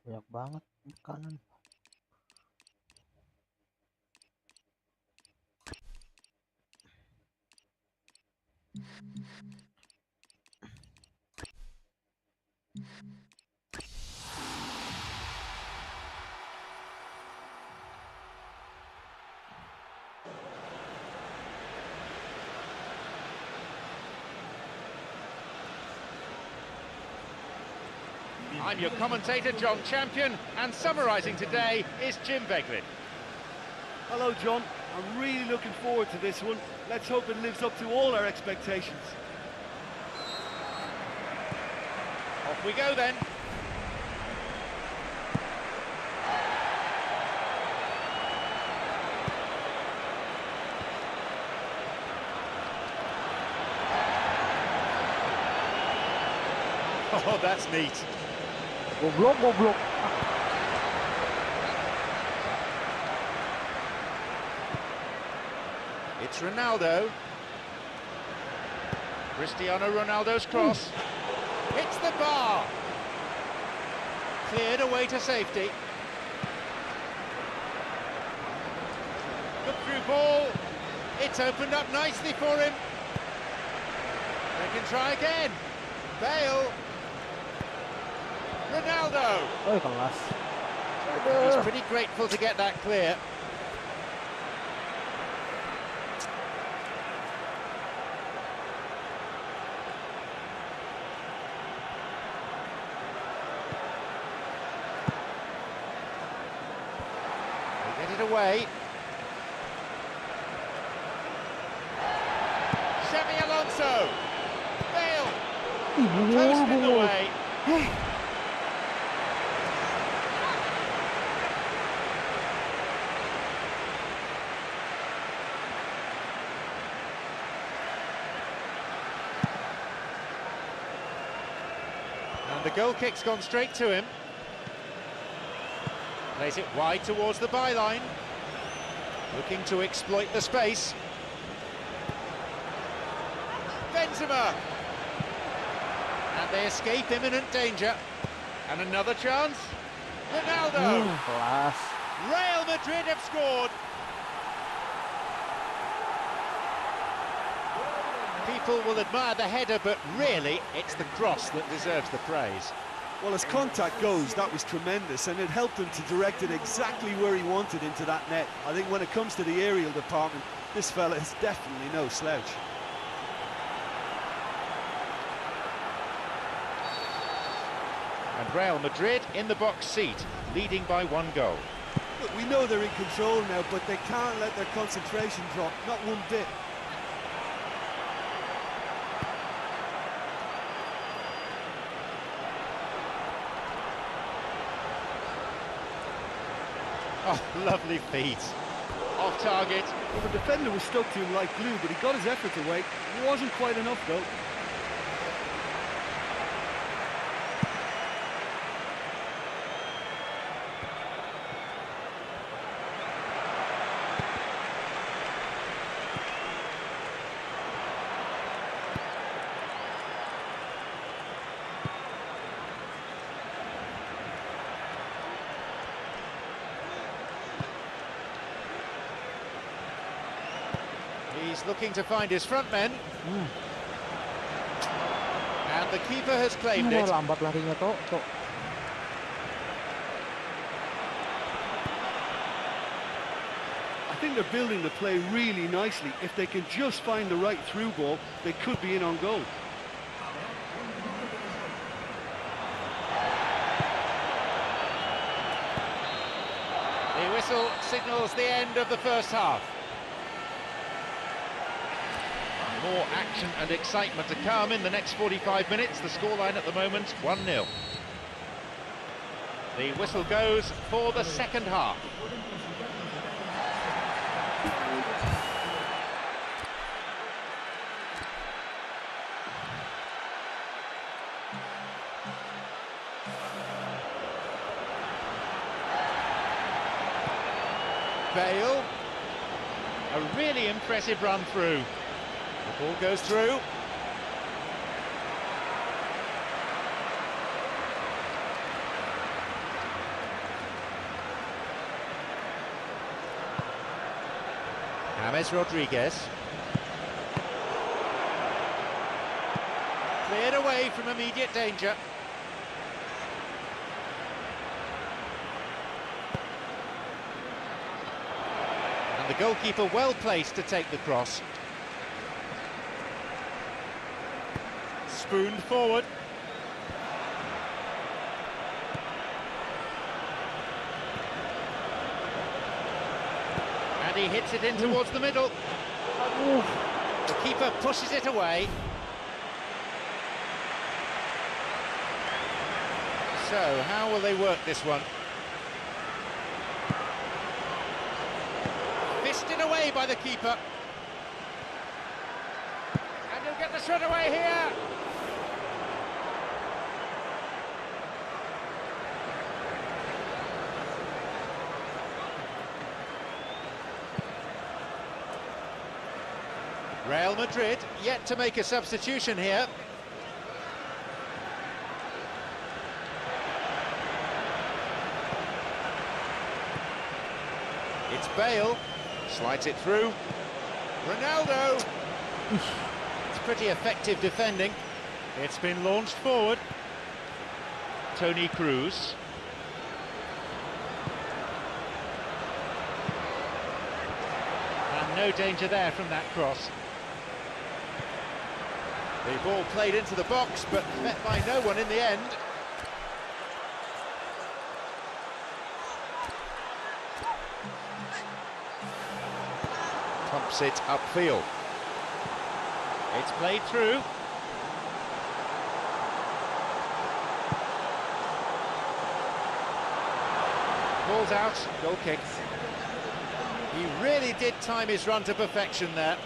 Banyak banget kanan. I'm your commentator, John Champion, and summarising today is Jim Beglin. Hello, John. I'm really looking forward to this one. Let's hope it lives up to all our expectations. Off we go then. Oh, that's neat. Goblok. It's Ronaldo. Cristiano Ronaldo's cross. Hits the bar. Cleared away to safety. Good through ball. It's opened up nicely for him. They can try again. Bale. Ronaldo. Oh, kelas. He's pretty grateful to get that clear. They get it away. Xabi Alonso. Bale. Toast in the way. And the goal kick's gone straight to him. Plays it wide towards the byline. Looking to exploit the space. Benzema. And they escape imminent danger. And another chance. Ronaldo. Kelas. Real Madrid have scored. People will admire the header, but really, it's the cross that deserves the praise. Well, as contact goes, that was tremendous, and it helped him to direct it exactly where he wanted into that net. I think when it comes to the aerial department, this fella is definitely no slouch. And Real Madrid in the box seat, leading by 1 goal. Look, we know they're in control now, but they can't let their concentration drop, not one bit. Oh, lovely feet. Off target. Well, the defender was stuck to him like glue, but he got his effort away. It wasn't quite enough, though. He's looking to find his front men. And the keeper has claimed it. Lambat larinya Tok. I think they're building the play really nicely. If they can just find the right through ball, they could be in on goal. The whistle signals the end of the first half. More action and excitement to come in the next 45 minutes. The scoreline at the moment, 1-0. The whistle goes for the second half. Bale, a really impressive run through. The ball goes through. James Rodriguez. Cleared away from immediate danger. And the goalkeeper well placed to take the cross. Spooned forward. And he hits it in towards the middle. The keeper pushes it away. So, how will they work this one? Fisted away by the keeper. And he'll get the shot away here. Real Madrid yet to make a substitution here. It's Bale, slides it through. Ronaldo! It's pretty effective defending. It's been launched forward. Toni Kroos. And no danger there from that cross. The ball played into the box, but met by no one in the end. Pumps it upfield. It's played through. Ball's out, goal kick. He really did time his run to perfection there.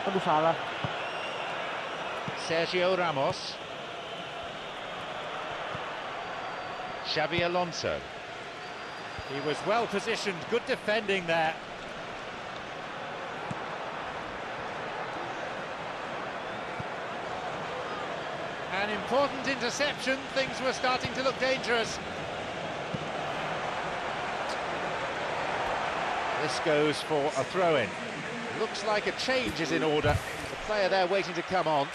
Aduh, salah. Sergio Ramos. Xabi Alonso. He was well positioned, good defending there. An important interception, things were starting to look dangerous. This goes for a throw-in. Looks like a change is in order. The player there waiting to come on.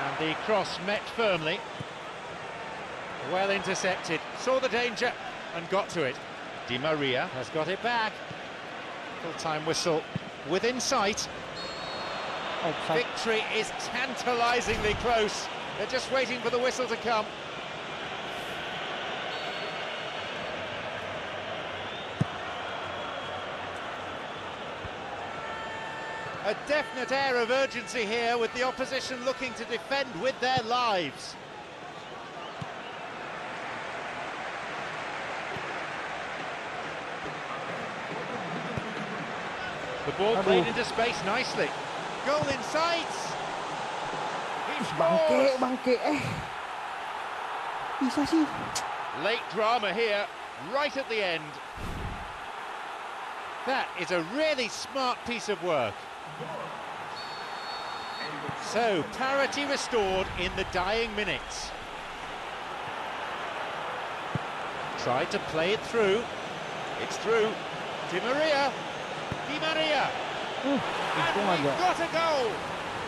And the cross met firmly. Well intercepted, saw the danger and got to it. Di Maria has got it back. Full-time whistle within sight. Offside. Victory is tantalisingly close. They're just waiting for the whistle to come. A definite air of urgency here, with the opposition looking to defend with their lives. The ball played into space nicely. Goal in sight. He Bangke, scores. bangke. Bisa sih. Late drama here, right at the end. That is a really smart piece of work. So, parity restored in the dying minutes. Tried to play it through. It's through. Di Maria. Di Maria. And Untung we've aja. got a goal.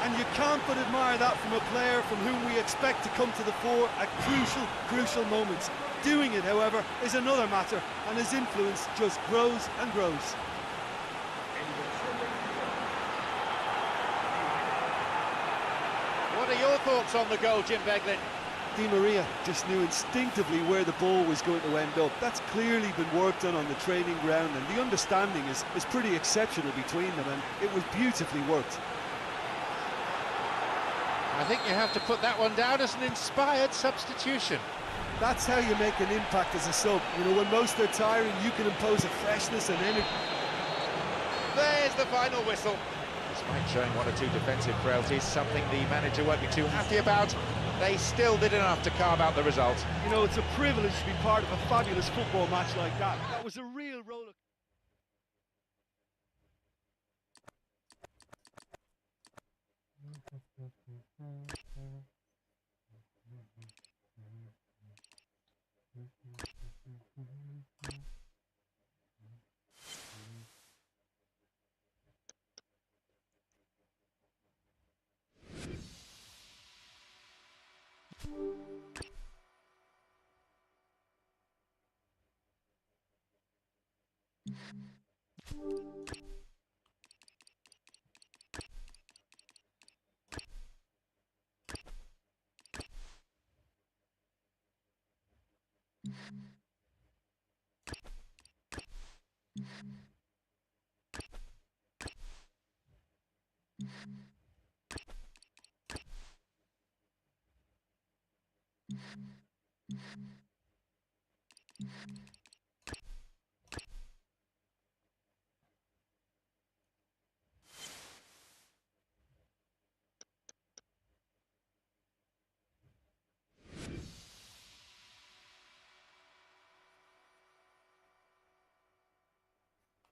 And you can't but admire that from a player from whom we expect to come to the fore at crucial moments. Doing it, however, is another matter, and his influence just grows and grows. What are your thoughts on the goal, Jim Beglin? Di Maria just knew instinctively where the ball was going to end up. That's clearly been worked on the training ground, and the understanding is pretty exceptional between them, and it was beautifully worked. I think you have to put that one down as an inspired substitution. That's how you make an impact as a sub. You know, when most are tiring, you can impose a freshness and energy. There's the final whistle. Despite showing one or two defensive frailties, something the manager won't be too happy about, they still did enough to carve out the result. You know, it's a privilege to be part of a fabulous football match like that. That was a real roller.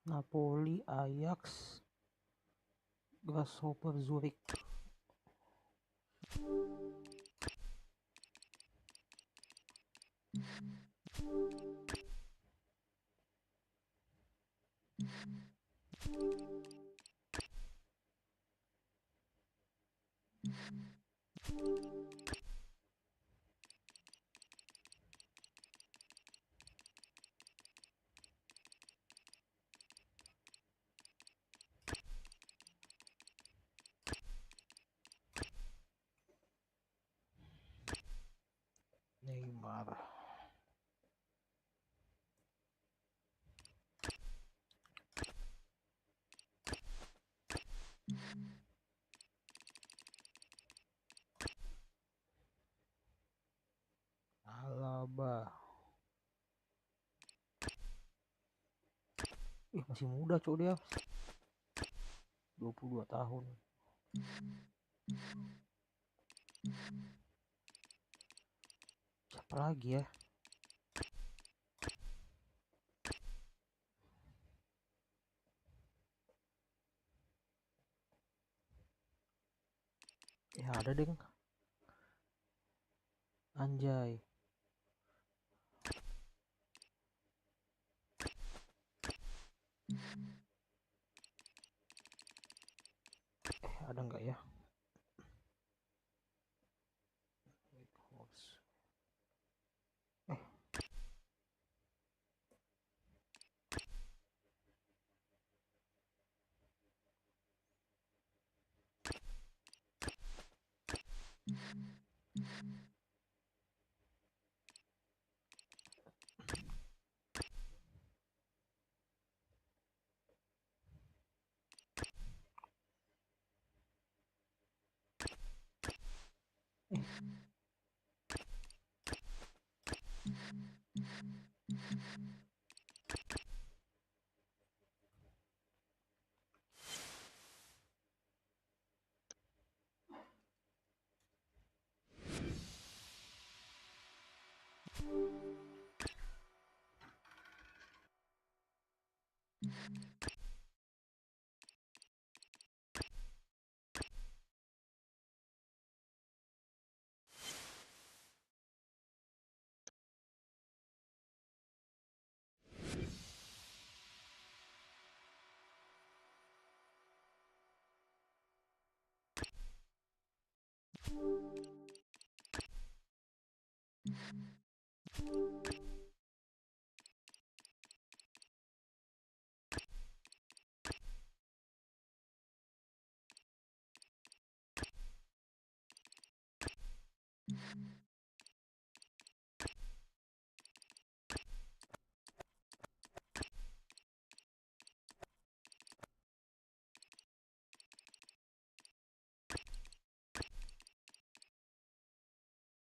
Napoli, Ajax, Grasshopper, Zurich. Neymar. Alaba. Masih muda cok dia. 22 tahun. Siapa lagi ya? Ya ada deng. Anjay. Ada nggak ya?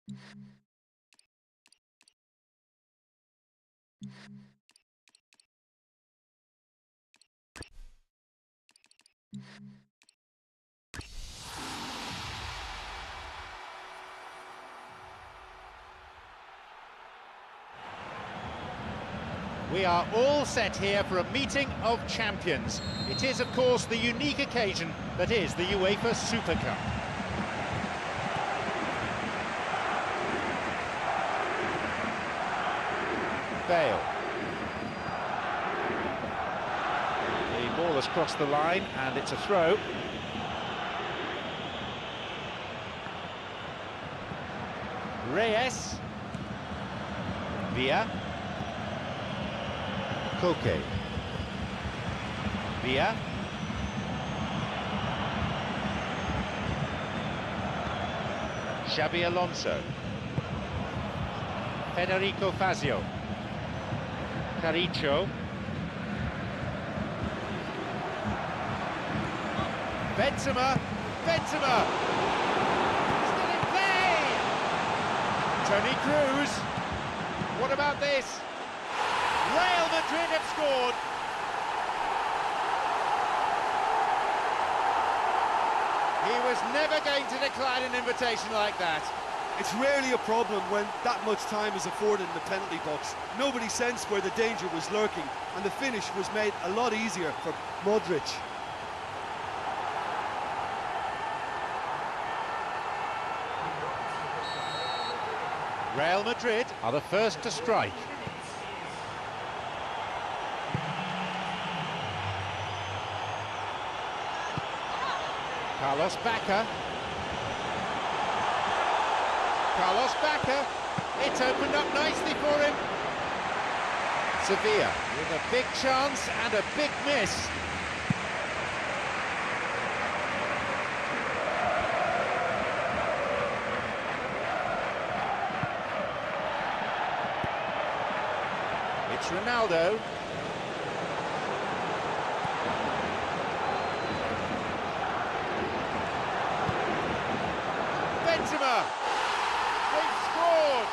We are all set here for a meeting of champions. It is, of course, the unique occasion that is the UEFA Super Cup. Bale. The ball has crossed the line and it's a throw. Reyes. Villa. Koke. Villa. Xabi Alonso. Federico Fazio. Caricio. Benzema. Benzema. Still in play. Toni Kroos. What about this? Real Madrid have scored. He was never going to decline an invitation like that. It's rarely a problem when that much time is afforded in the penalty box. Nobody sensed where the danger was lurking, and the finish was made a lot easier for Modric. Real Madrid are the first to strike. Carlos Bacca. Carlos Bacca. It's opened up nicely for him. Sevilla with a big chance and a big miss. It's Ronaldo. Benzema! They've scored!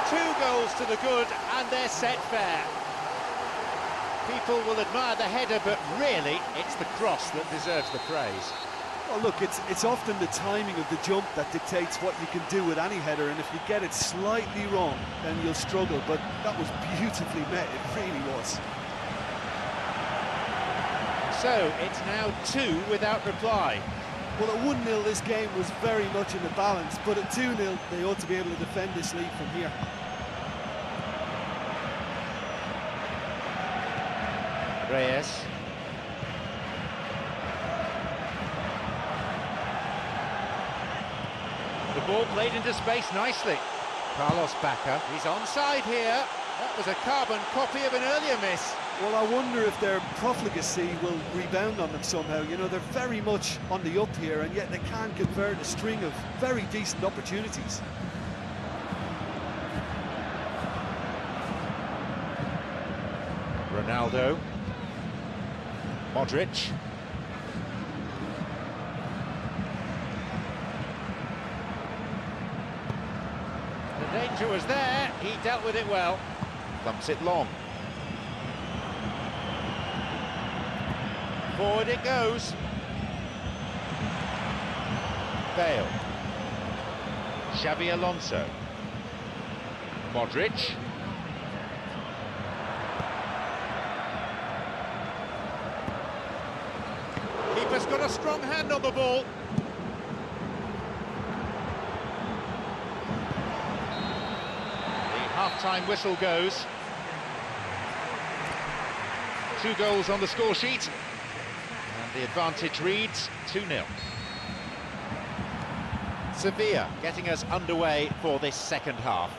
2 goals to the good, and they're set fair. People will admire the header, but really, it's the cross that deserves the praise. Well, look, it's often the timing of the jump that dictates what you can do with any header, and if you get it slightly wrong, then you'll struggle, but that was beautifully met, it really was. So, it's now 2 without reply. Well, at 1-0 this game was very much in the balance, but at 2-0 they ought to be able to defend this lead from here. Reyes. The ball played into space nicely. Carlos Bacca, he's onside here. That was a carbon copy of an earlier miss. Well, I wonder if their profligacy will rebound on them somehow. You know, they're very much on the up here, and yet they can convert a string of very decent opportunities. Ronaldo. Modric. The danger was there, he dealt with it well. Thumps it long. Forward it goes. Bale. Xabi Alonso. Modric. Keeper's got a strong hand on the ball. The half-time whistle goes. 2 goals on the score sheet. The advantage reads 2-0. Sevilla getting us underway for this second half.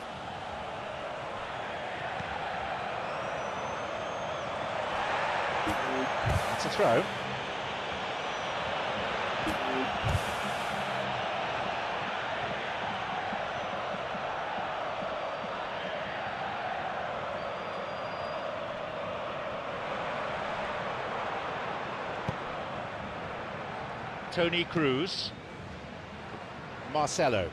That's a throw. Toni Kroos. Marcelo.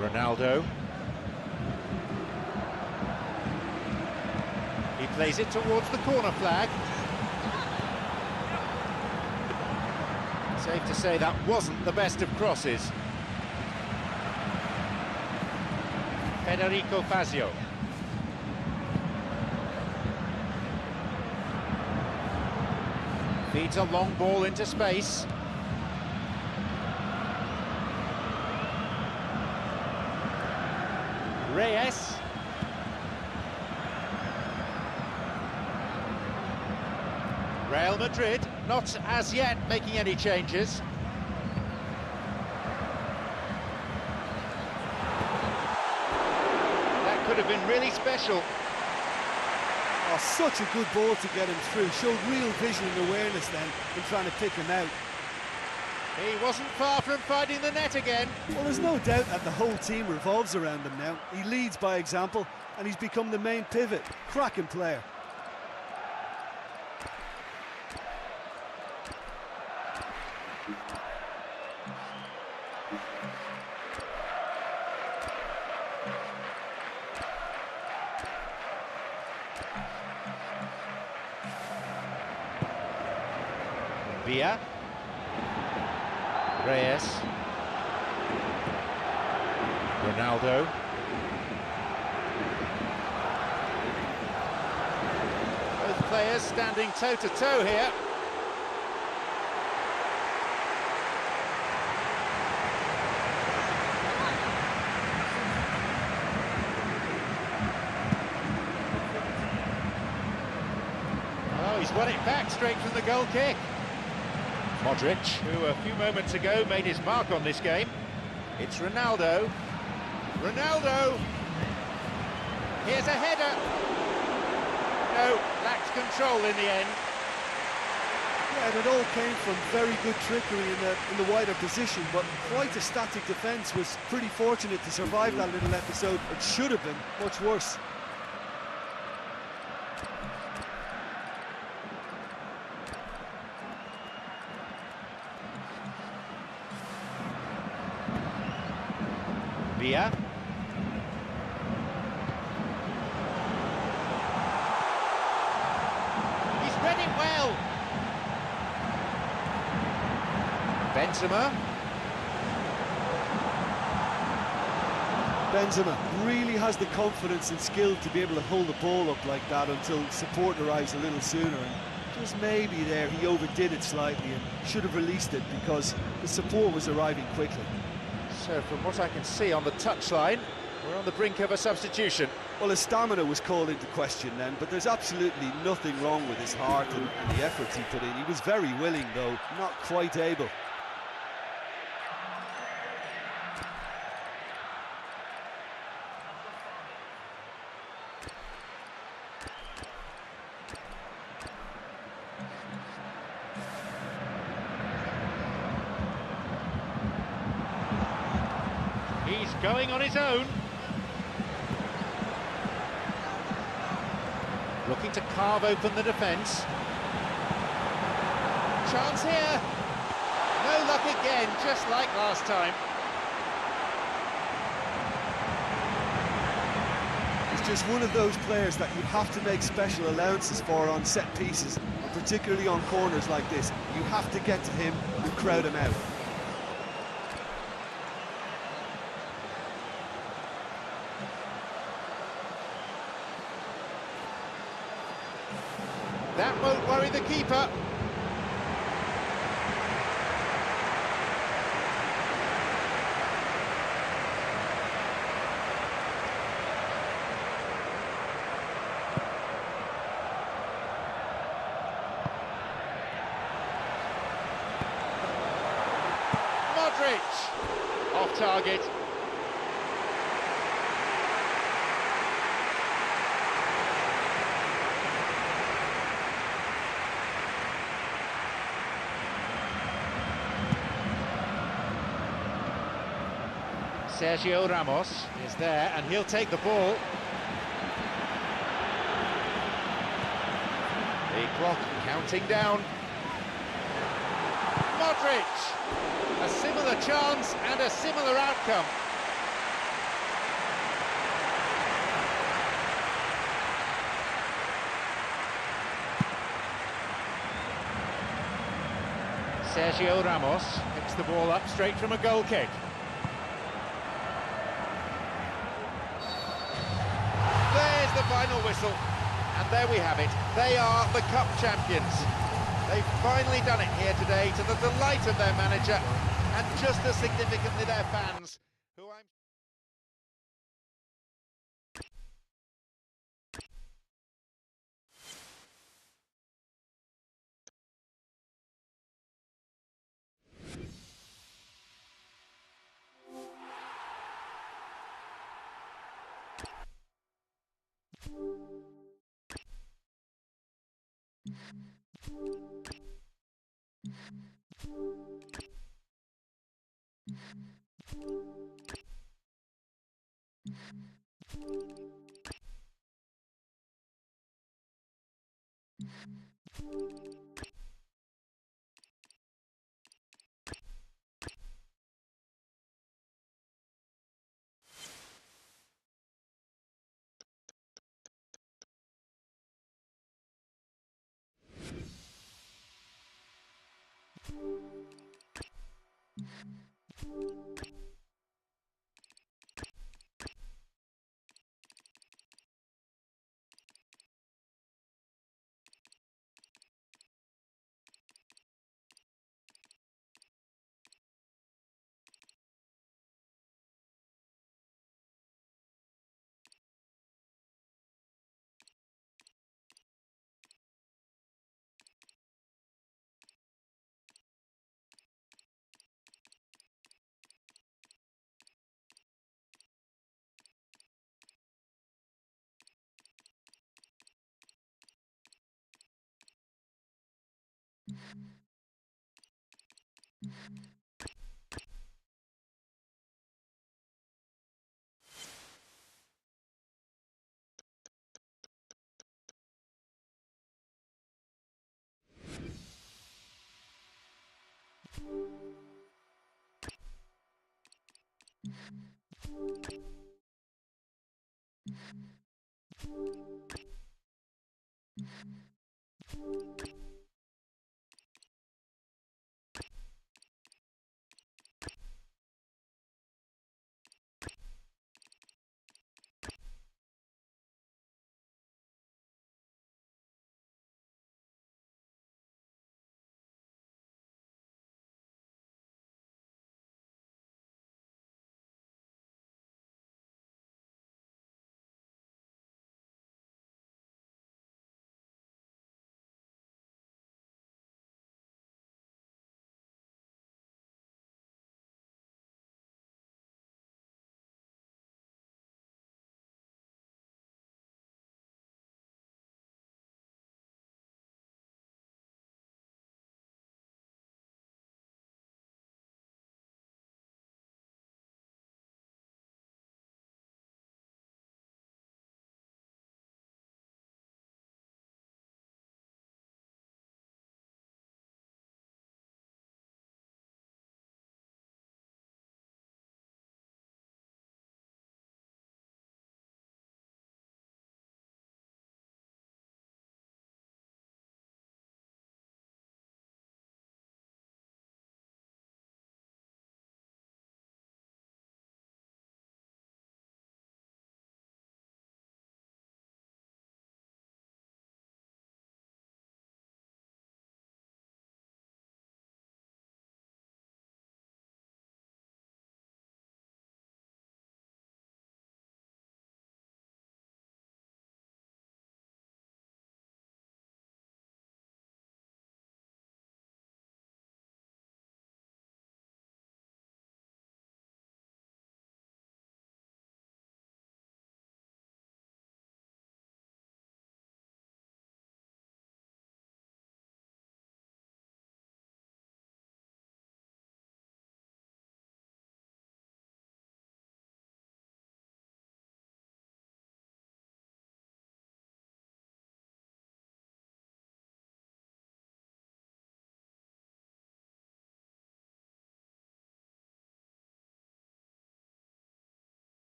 Ronaldo. He plays it towards the corner flag. Safe to say that wasn't the best of crosses. Federico Fazio. Feeds a long ball into space. Reyes. Real Madrid not as yet making any changes. That could have been really special. Oh, such a good ball to get him through. Showed real vision and awareness then in trying to pick him out. He wasn't far from finding the net again. Well, there's no doubt that the whole team revolves around him now. He leads by example and he's become the main pivot. Cracking player. Villa. Reyes. Ronaldo. Both players standing toe-to-toe here. Oh, he's won it back straight from the goal kick. Modric, who a few moments ago made his mark on this game. It's Ronaldo. Ronaldo! Here's a header. No, lacked control in the end. Yeah, and it all came from very good trickery in the wider position, but quite a static defence. Was pretty fortunate to survive that little episode. It should have been much worse. Villa. He's read it well. Benzema. Benzema really has the confidence and skill to be able to hold the ball up like that until support arrives a little sooner. And just maybe there he overdid it slightly and should have released it because the support was arriving quickly. So from what I can see on the touchline, we're on the brink of a substitution. Well, his stamina was called into question then, but there's absolutely nothing wrong with his heart and the efforts he put in. He was very willing, though, not quite able. He's going on his own. Looking to carve open the defence. Chance here. No luck again, just like last time. He's just one of those players that you have to make special allowances for on set pieces, and particularly on corners like this. You have to get to him and crowd him out. That won't worry the keeper. Modric, off target. Sergio Ramos is there and he'll take the ball. The clock counting down. Modric! A A similar chance and a similar outcome. Sergio Ramos picks the ball up straight from a goal kick. There's the final whistle, and there we have it. They are the cup champions. They've finally done it here today to the delight of their manager and just as significantly their fans, who I'm...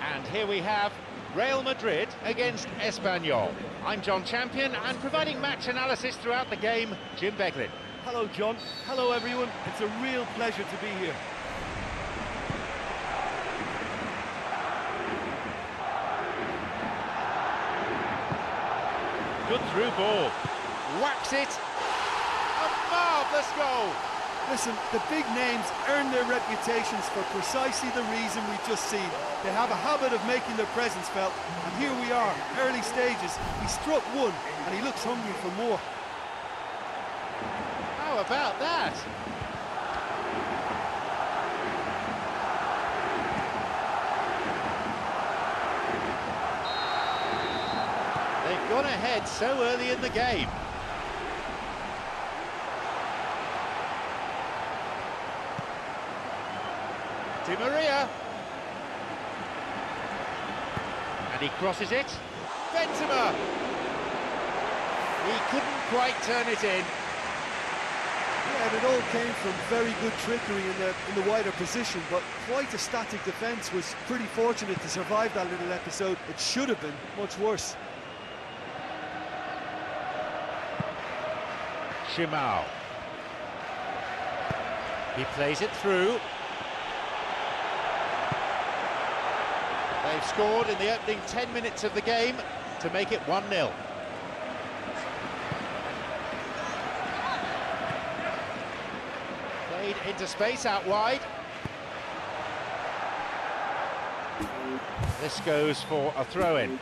And here we have Real Madrid against Espanyol. I'm John Champion, and providing match analysis throughout the game, Jim Beglin. Hello, John. Hello, everyone. It's a real pleasure to be here. Good through ball. Whacks it. A marvellous goal. Listen, the big names earn their reputations for precisely the reason we've just seen. They have a habit of making their presence felt, and here we are, early stages. He struck one, and he looks hungry for more. How about that? They've gone ahead so early in the game. Di Maria. And he crosses it. Benzema. He couldn't quite turn it in. Yeah, and it all came from very good trickery in the wider position, but quite a static defence. Was pretty fortunate to survive that little episode. It should have been much worse. Shimao. He plays it through. They've scored in the opening 10 minutes of the game to make it 1-0. Played into space out wide. This goes for a throw-in.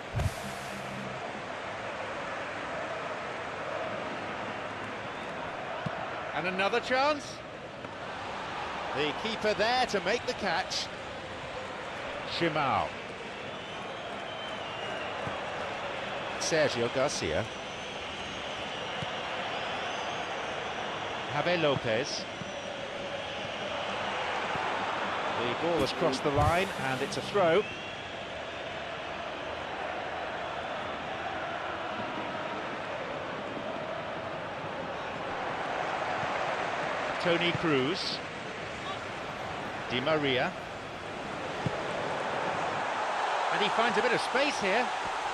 And another chance. The keeper there to make the catch. Shimao. Sergio Garcia. Javier Lopez. The ball has crossed the line and it's a throw. Toni Kroos. Di Maria. And he finds a bit of space here.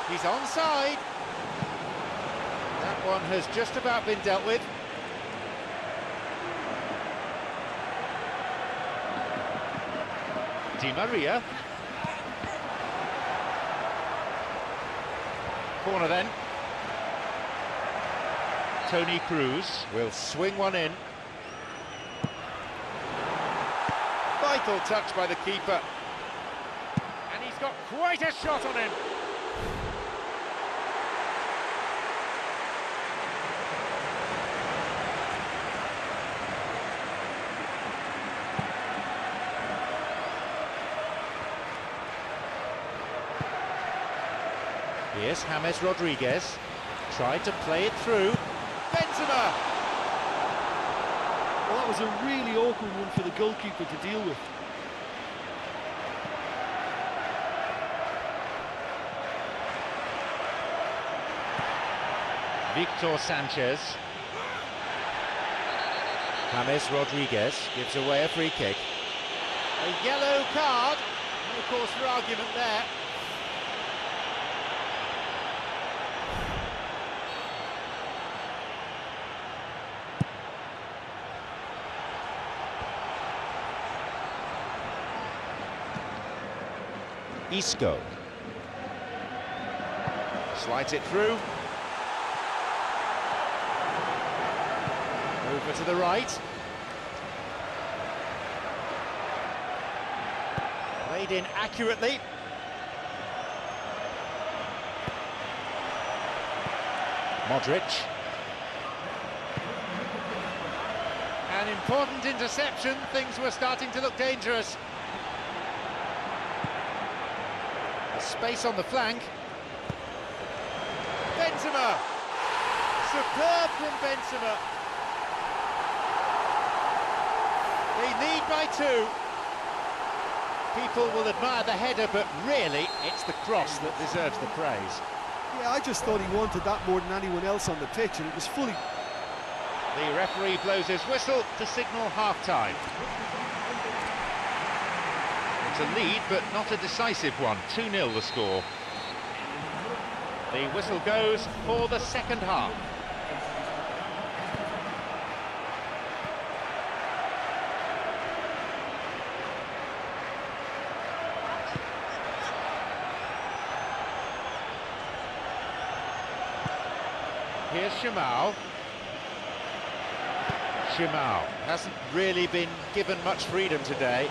He's onside. That one has just about been dealt with. Di Maria. Corner then. Toni Kroos will swing one in. Vital touch by the keeper. And he's got quite a shot on him. Here's James Rodriguez, tried to play it through. Benzema! Well, that was a really awkward one for the goalkeeper to deal with. Victor Sanchez. James Rodriguez gives away a free kick. A yellow card. No cause for argument there. Isco. Slides it through. Over to the right. Played in accurately. Modric. An important interception. Things were starting to look dangerous. A space on the flank. Benzema. Superb from Benzema. They lead by 2. People will admire the header, but really, it's the cross that deserves the praise. Yeah, I just thought he wanted that more than anyone else on the pitch, and it was fully... The referee blows his whistle to signal half-time. It's a lead, but not a decisive one. 2-0 the score. The whistle goes for the second half. Here's Shimao. Shimao hasn't really been given much freedom today.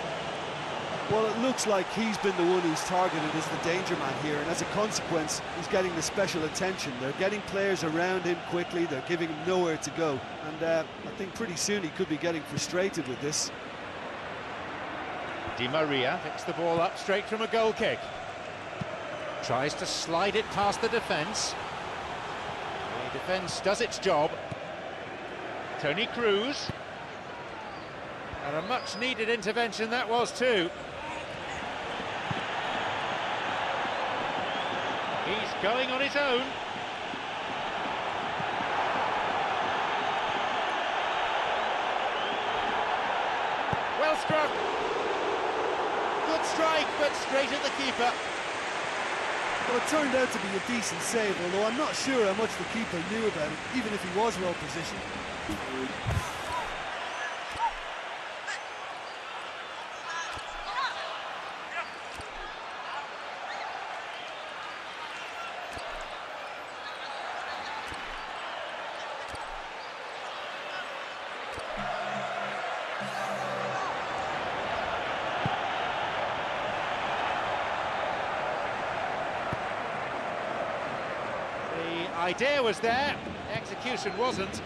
Well, it looks like he's been the one who's targeted as the danger man here, and as a consequence, he's getting the special attention. They're getting players around him quickly, they're giving him nowhere to go, and I think pretty soon he could be getting frustrated with this. Di Maria picks the ball up straight from a goal kick. Tries to slide it past the defence. The defence does its job. Toni Kroos. And a much-needed intervention that was too. He's going on his own. Well struck. Good strike, but straight at the keeper. Well, it turned out to be a decent save, although I'm not sure how much the keeper knew about it, even if he was well positioned. The idea was there, execution wasn't.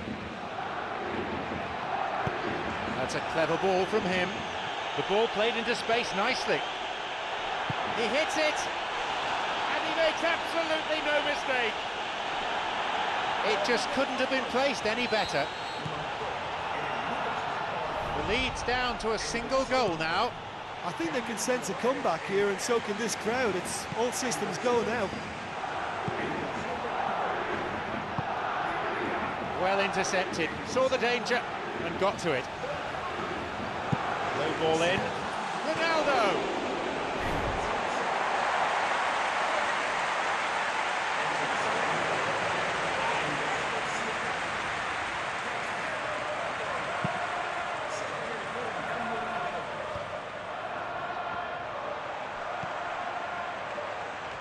That's a clever ball from him. The ball played into space nicely. He hits it, and he makes absolutely no mistake. It just couldn't have been placed any better. The lead's down to a single goal now. I think they can sense a comeback here, and so can this crowd. It's all systems go now. Well intercepted, saw the danger and got to it. Low ball in. Ronaldo!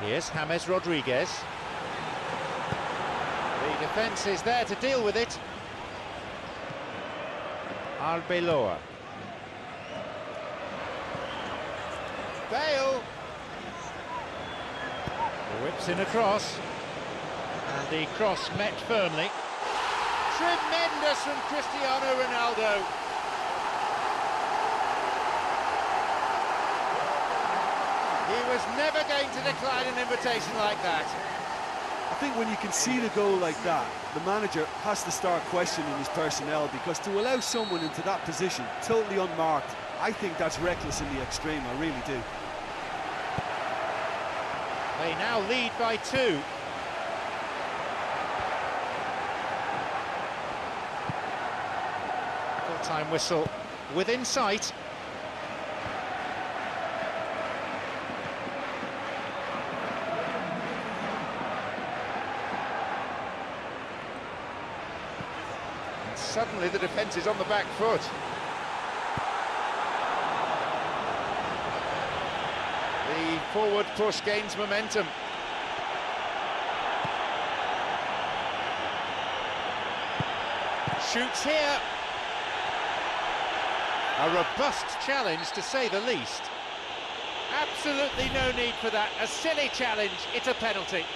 Here's James Rodriguez. The defence is there to deal with it. Arbeloa. Bale. Whips in a cross. And the cross met firmly. Tremendous from Cristiano Ronaldo. He was never going to decline an invitation like that. I think when you can see the goal like that, the manager has to start questioning his personnel, because to allow someone into that position, totally unmarked, I think that's reckless in the extreme, I really do. They now lead by 2. Full-time whistle within sight. Suddenly the defence is on the back foot. The forward push gains momentum. Shoots here. A robust challenge, to say the least. Absolutely no need for that. A silly challenge. It's a penalty.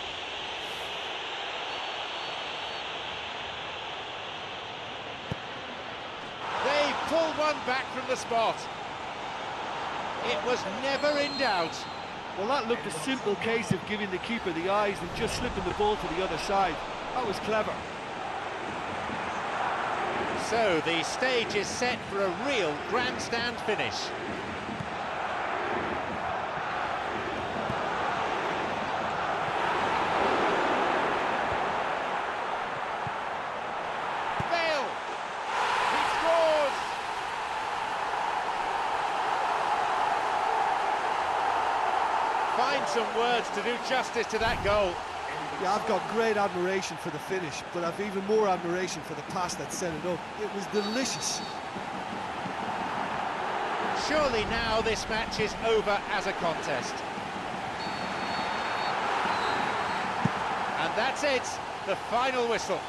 They pulled one back from the spot. It was never in doubt. Well, that looked a simple case of giving the keeper the eyes and just slipping the ball to the other side. That was clever. So the stage is set for a real grandstand finish. Bale! He scores! Find some words to do justice to that goal. Yeah, I've got great admiration for the finish, but I've even more admiration for the pass that set it up. It was delicious. Surely now this match is over as a contest. And that's it, the final whistle.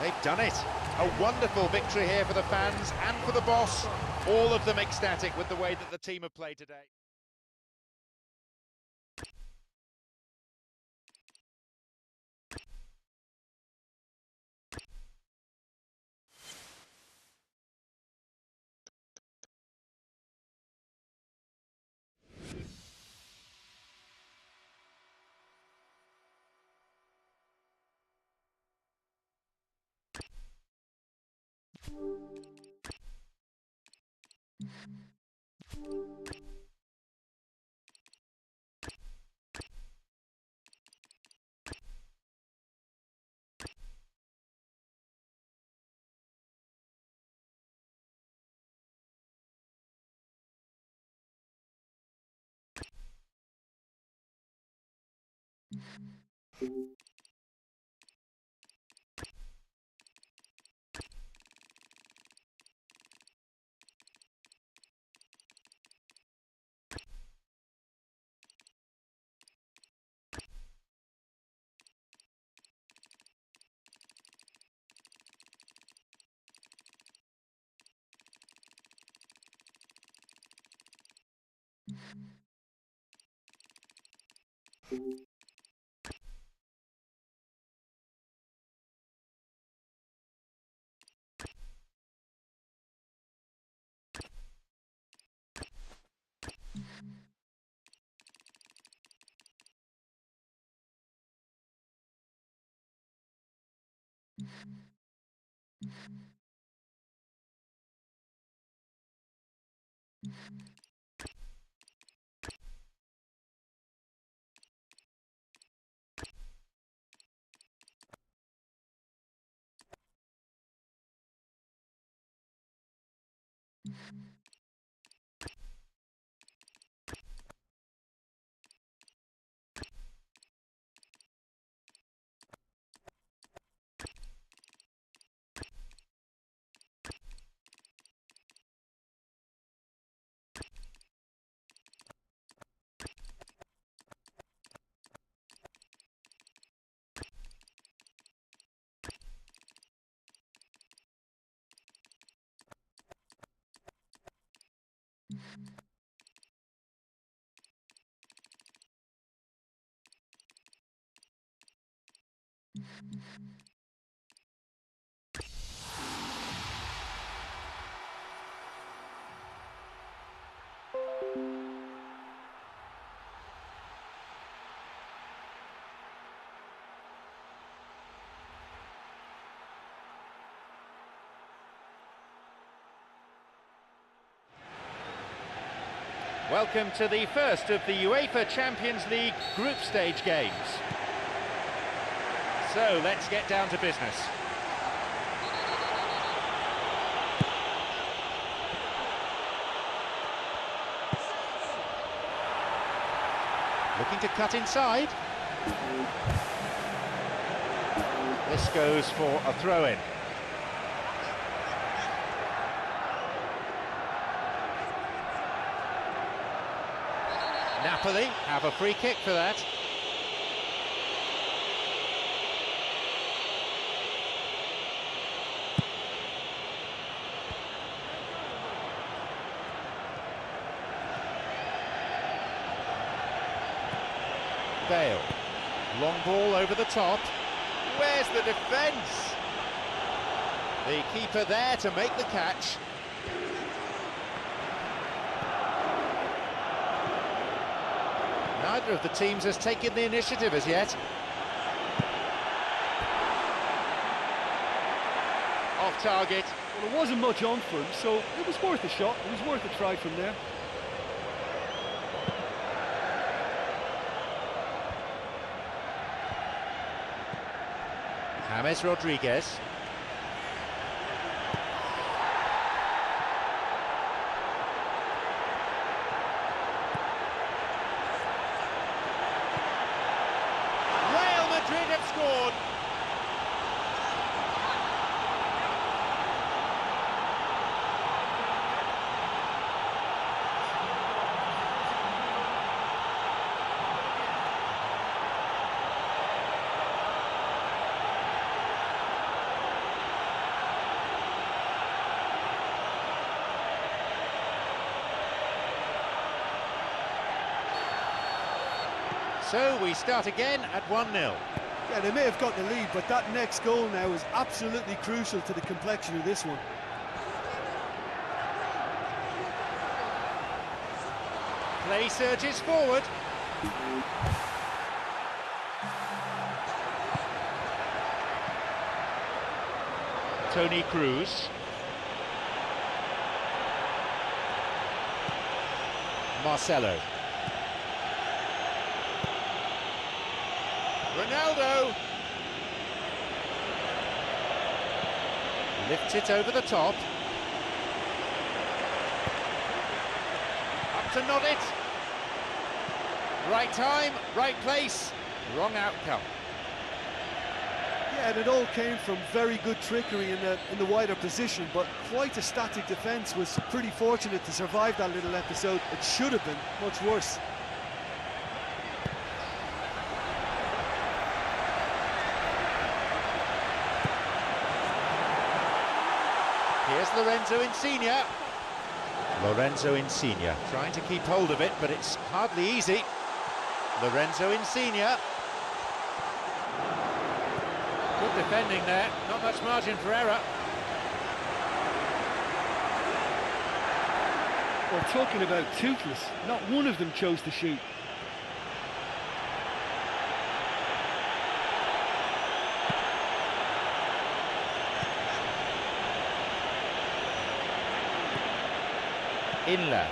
They've done it. A wonderful victory here for the fans and for the boss. All of them ecstatic with the way that the team have played today. Welcome to the first of the UEFA Champions League group stage games. So let's get down to business. Looking to cut inside. This goes for a throw-in. Napoli have a free kick for that. Bale, long ball over the top. Where's the defence? The keeper there to make the catch. Neither of the teams has taken the initiative as yet. Off target. Well, there wasn't much on for him, so it was worth a shot. It was worth a try from there. James Rodriguez. Real Madrid have scored. So we start again at 1-0. Yeah, they may have got the lead, but that next goal now is absolutely crucial to the complexion of this one. Play surges forward. Toni Kroos. Marcelo. Ronaldo lifts it over the top. Up to nod it. Right time, right place, wrong outcome. Yeah, and it all came from very good trickery in the wider position, but quite a static defence. Was pretty fortunate to survive that little episode. It should have been much worse. Here's Lorenzo Insigne. Lorenzo Insigne trying to keep hold of it, but it's hardly easy. Lorenzo Insigne. Good defending there, not much margin for error. Well, talking about toothless, not one of them chose to shoot. Inler.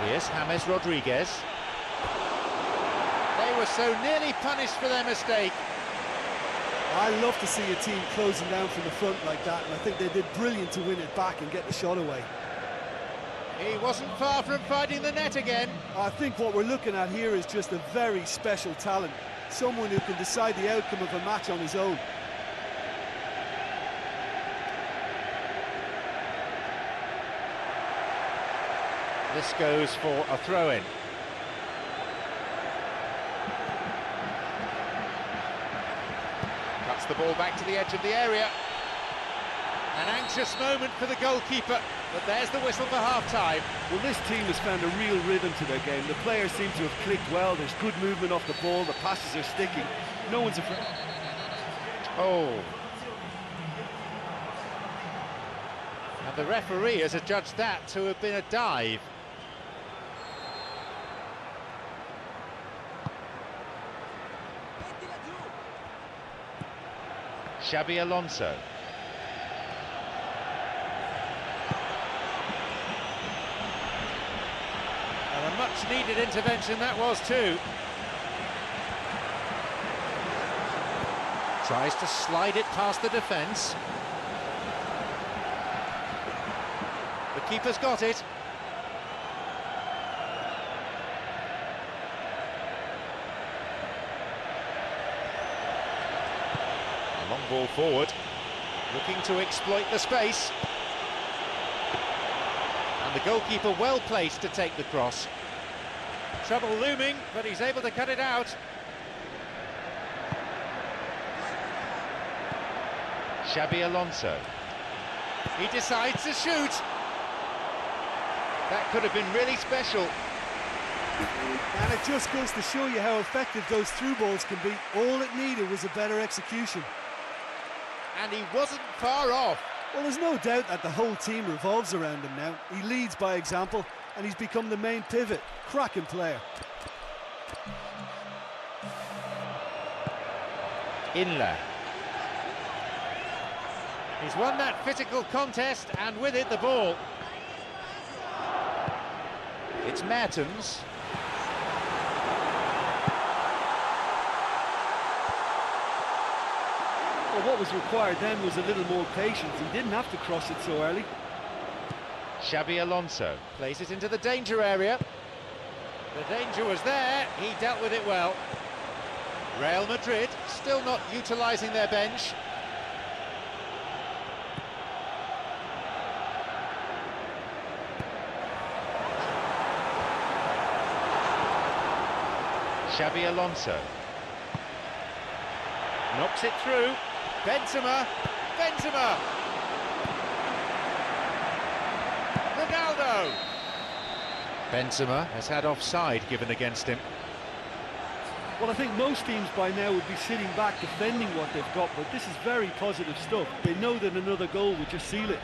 Here's James Rodriguez. They were so nearly punished for their mistake. I love to see a team closing down from the front like that, and I think they did brilliant to win it back and get the shot away. He wasn't far from finding the net again. I think what we're looking at here is just a very special talent. Someone who can decide the outcome of a match on his own. This goes for a throw-in. Cuts the ball back to the edge of the area. An anxious moment for the goalkeeper, but there's the whistle for half-time. Well, this team has found a real rhythm to their game. The players seem to have clicked well. There's good movement off the ball. The passes are sticking. No one's afraid. Oh. And the referee has adjudged that to have been a dive. Xabi Alonso. And a much-needed intervention that was too. Tries to slide it past the defence. The keeper's got it. A long ball forward. Looking to exploit the space. And the goalkeeper well placed to take the cross. Trouble looming, but he's able to cut it out. Xabi Alonso. He decides to shoot. That could have been really special. And it just goes to show you how effective those through balls can be. All it needed was a better execution. And he wasn't far off. Well, there's no doubt that the whole team revolves around him now. He leads by example, and he's become the main pivot. Cracking player. Inler. He's won that physical contest, and with it the ball. It's Mertens. Well, what was required then was a little more patience. He didn't have to cross it so early. Xabi Alonso plays it into the danger area. The danger was there, he dealt with it well. Real Madrid still not utilising their bench. Xabi Alonso knocks it through. Benzema. Ronaldo. Benzema has had offside given against him. Well, I think most teams by now would be sitting back defending what they've got, but this is very positive stuff. They know that another goal would just seal it.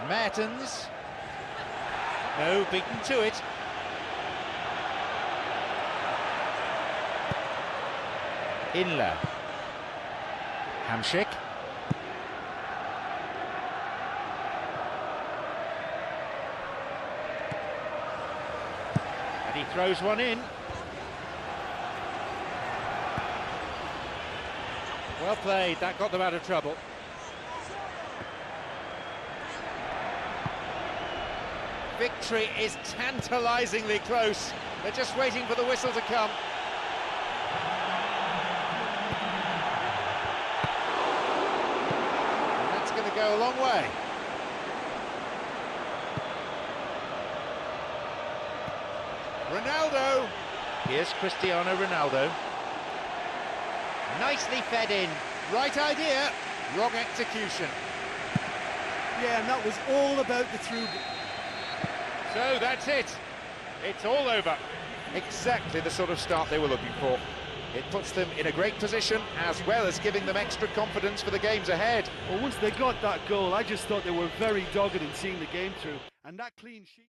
Mertens. No, beaten to it. Inler. Hamsik. And he throws one in. Well played, that got them out of trouble. Victory is tantalisingly close. They're just waiting for the whistle to come. And that's going to go a long way. Ronaldo. Here's Cristiano Ronaldo. Nicely fed in. Right idea, wrong execution. Yeah, and that was all about the through. So that's it. It's all over. Exactly the sort of start they were looking for. It puts them in a great position, as well as giving them extra confidence for the games ahead. Well, once they got that goal, I just thought they were very dogged in seeing the game through. And that clean sheet...